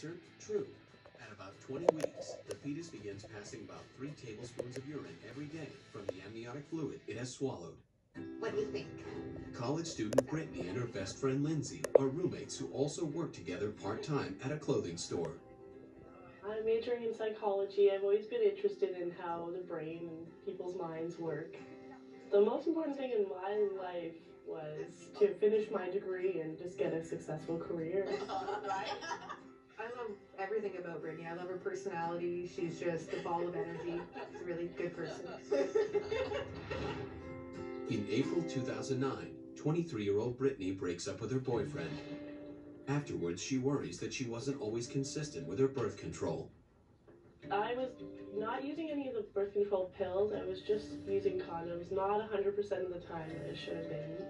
Answer, true. At about 20 weeks, the fetus begins passing about 3 tablespoons of urine every day from the amniotic fluid it has swallowed. What do you think? College student Brittany and her best friend Lindsay are roommates who also work together part-time at a clothing store. I'm majoring in psychology. I've always been interested in how the brain and people's minds work. The most important thing in my life was to finish my degree and just get a successful career. I love everything about Brittany. I love her personality. She's just a ball of energy. She's a really good person. In April 2009, 23-year-old Brittany breaks up with her boyfriend. Afterwards, she worries that she wasn't always consistent with her birth control. I was not using any of the birth control pills. I was just using condoms, not 100% of the time that I should have been.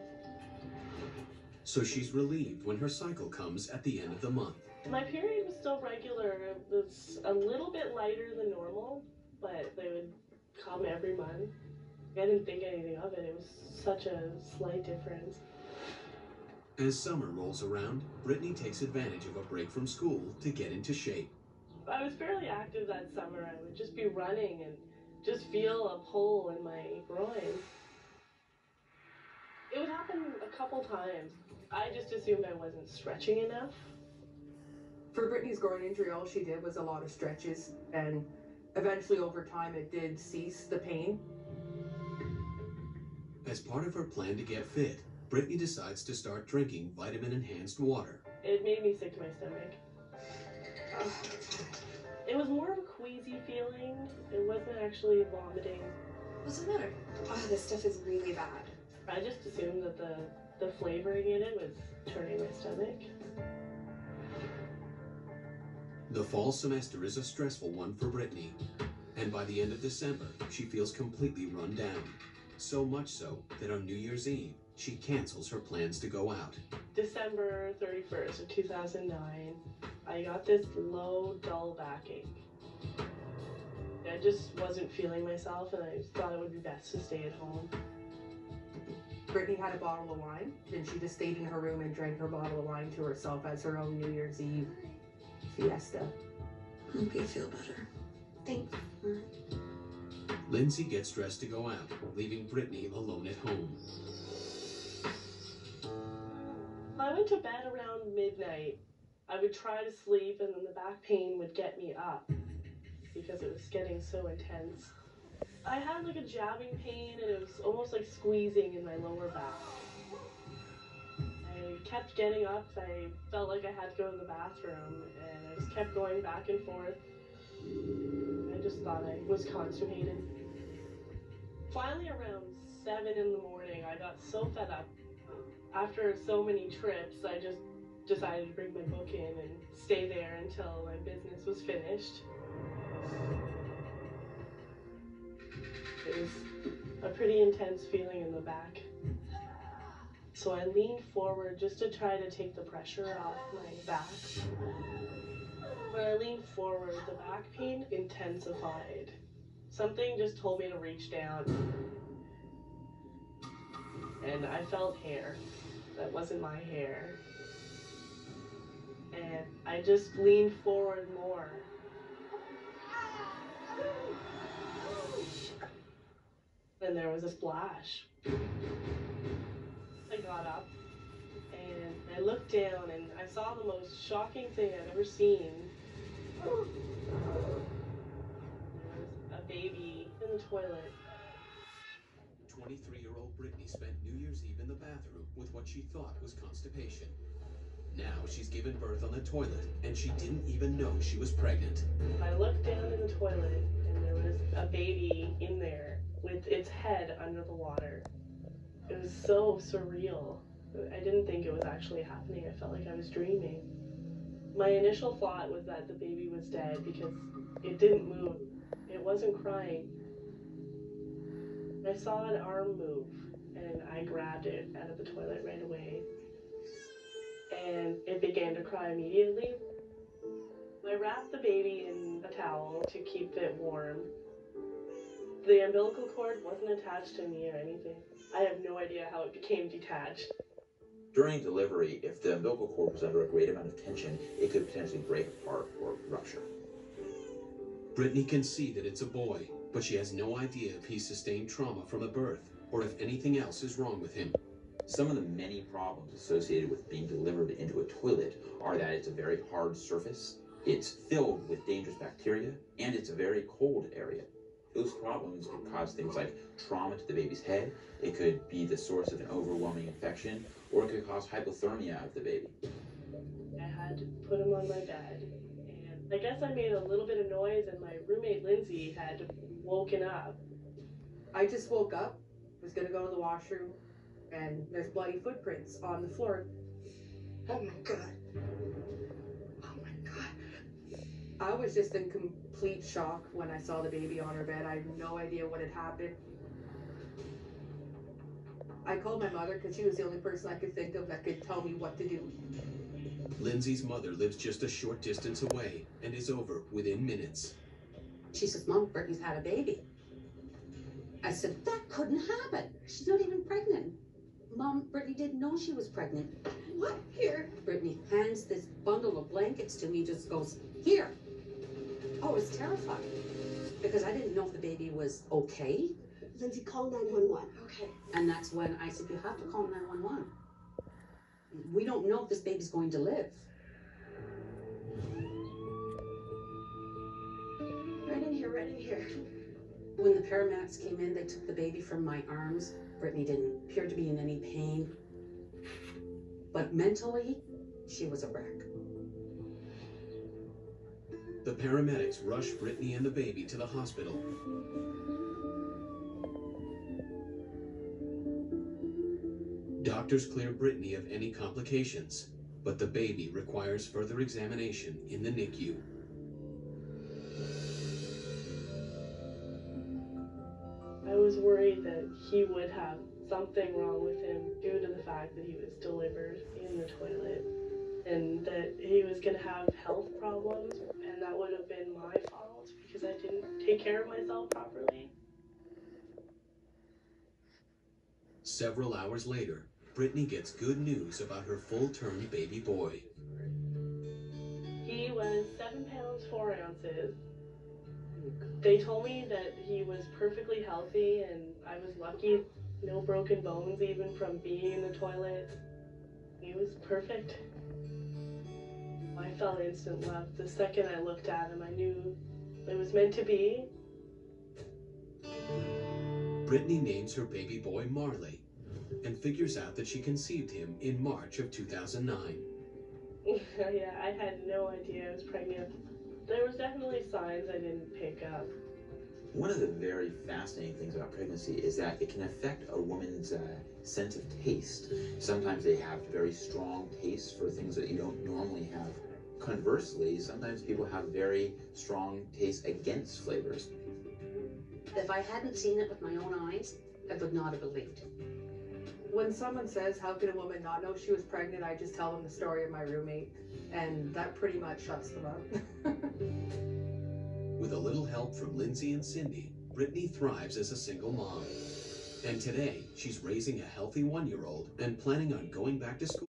So she's relieved when her cycle comes at the end of the month. My period was still regular. It was a little bit lighter than normal, but they would come every month. I didn't think anything of it. It was such a slight difference. As summer rolls around, Brittany takes advantage of a break from school to get into shape. I was fairly active that summer. I would just be running and just feel a pull in my groin. It would happen a couple times. I just assumed I wasn't stretching enough. For Brittany's groin injury, all she did was a lot of stretches, and eventually over time it did cease the pain. As part of her plan to get fit, Brittany decides to start drinking vitamin-enhanced water. It made me sick to my stomach. It was more of a queasy feeling. It wasn't actually vomiting. What's the matter? Oh, this stuff is really bad. I just assumed that the flavoring in it was turning my stomach. The fall semester is a stressful one for Brittany, and by the end of December, she feels completely run down. So much so that on New Year's Eve, she cancels her plans to go out. December 31st of 2009, I got this low, dull backache. I just wasn't feeling myself, and I thought it would be best to stay at home. Brittany had a bottle of wine, and she just stayed in her room and drank her bottle of wine to herself as her own New Year's Eve fiesta. Hope you feel better. Thanks. Lindsay gets dressed to go out, leaving Brittany alone at home. I went to bed around midnight. I would try to sleep, and then the back pain would get me up because it was getting so intense. I had like a jabbing pain, and it was almost like squeezing in my lower back. I kept getting up. I felt like I had to go to the bathroom, and I just kept going back and forth. I just thought I was constipated. Finally, around 7 in the morning, I got so fed up. After so many trips, I just decided to bring my book in and stay there until my business was finished. It was a pretty intense feeling in the back. So I leaned forward just to try to take the pressure off my back. When I leaned forward, the back pain intensified. Something just told me to reach down. And I felt hair. That wasn't my hair. And I just leaned forward more. And there was a splash. I got up and I looked down and I saw the most shocking thing I've ever seen. There was a baby in the toilet. 23-year-old Brittany spent New Year's Eve in the bathroom with what she thought was constipation. Now she's given birth on the toilet, and she didn't even know she was pregnant. I looked down in the toilet, and there was a baby in there with its head under the water. It was so surreal. I didn't think it was actually happening. I felt like I was dreaming. My initial thought was that the baby was dead because it didn't move. It wasn't crying. I saw an arm move, and I grabbed it out of the toilet right away. And it began to cry immediately. I wrapped the baby in a towel to keep it warm. The umbilical cord wasn't attached to me or anything. I have no idea how it became detached. During delivery, if the umbilical cord was under a great amount of tension, it could potentially break apart or rupture. Brittany can see that it's a boy, but she has no idea if he sustained trauma from a birth or if anything else is wrong with him. Some of the many problems associated with being delivered into a toilet are that it's a very hard surface, it's filled with dangerous bacteria, and it's a very cold area. Those problems could cause things like trauma to the baby's head, it could be the source of an overwhelming infection, or it could cause hypothermia of the baby. I had to put him on my bed, and I guess I made a little bit of noise, and my roommate Lindsay had woken up. I just woke up, was gonna go to the washroom, and there's bloody footprints on the floor. Oh my god. Oh my god. I was just in complete shock when I saw the baby on her bed. I had no idea what had happened. I called my mother because she was the only person I could think of that could tell me what to do. Lindsay's mother lives just a short distance away and is over within minutes. She says, Mom, Brittany's had a baby. I said, that couldn't happen. She's not even pregnant. Mom, Brittany didn't know she was pregnant. What? Here. Brittany hands this bundle of blankets to me, just goes, here. Oh, I was terrified because I didn't know if the baby was okay. Lindsay, call 911. Okay. And that's when I said, you have to call 911. We don't know if this baby's going to live. Right in here, right in here. When the paramedics came in, they took the baby from my arms. Brittany didn't appear to be in any pain. But mentally, she was a wreck. The paramedics rush Brittany and the baby to the hospital. Doctors clear Brittany of any complications, but the baby requires further examination in the NICU. I was worried that he would have something wrong with him due to the fact that he was delivered in the toilet and that he was going to have health problems, and that would have been my fault because I didn't take care of myself properly. Several hours later, Brittany gets good news about her full-term baby boy. He was 7 pounds 4 ounces. They told me that he was perfectly healthy, and I was lucky. No broken bones even from being in the toilet. He was perfect. I fell instant love. The second I looked at him, I knew it was meant to be. Brittany names her baby boy Marley and figures out that she conceived him in March of 2009. Yeah, I had no idea I was pregnant. There was definitely signs I didn't pick up. One of the very fascinating things about pregnancy is that it can affect a woman's sense of taste. Sometimes they have very strong tastes for things that you don't normally have. Conversely, sometimes people have very strong tastes against flavors. If I hadn't seen it with my own eyes, I would not have believed. When someone says, how could a woman not know she was pregnant, I just tell them the story of my roommate, and that pretty much shuts them up. With a little help from Lindsay and Cindy, Brittany thrives as a single mom. And today, she's raising a healthy 1-year-old and planning on going back to school.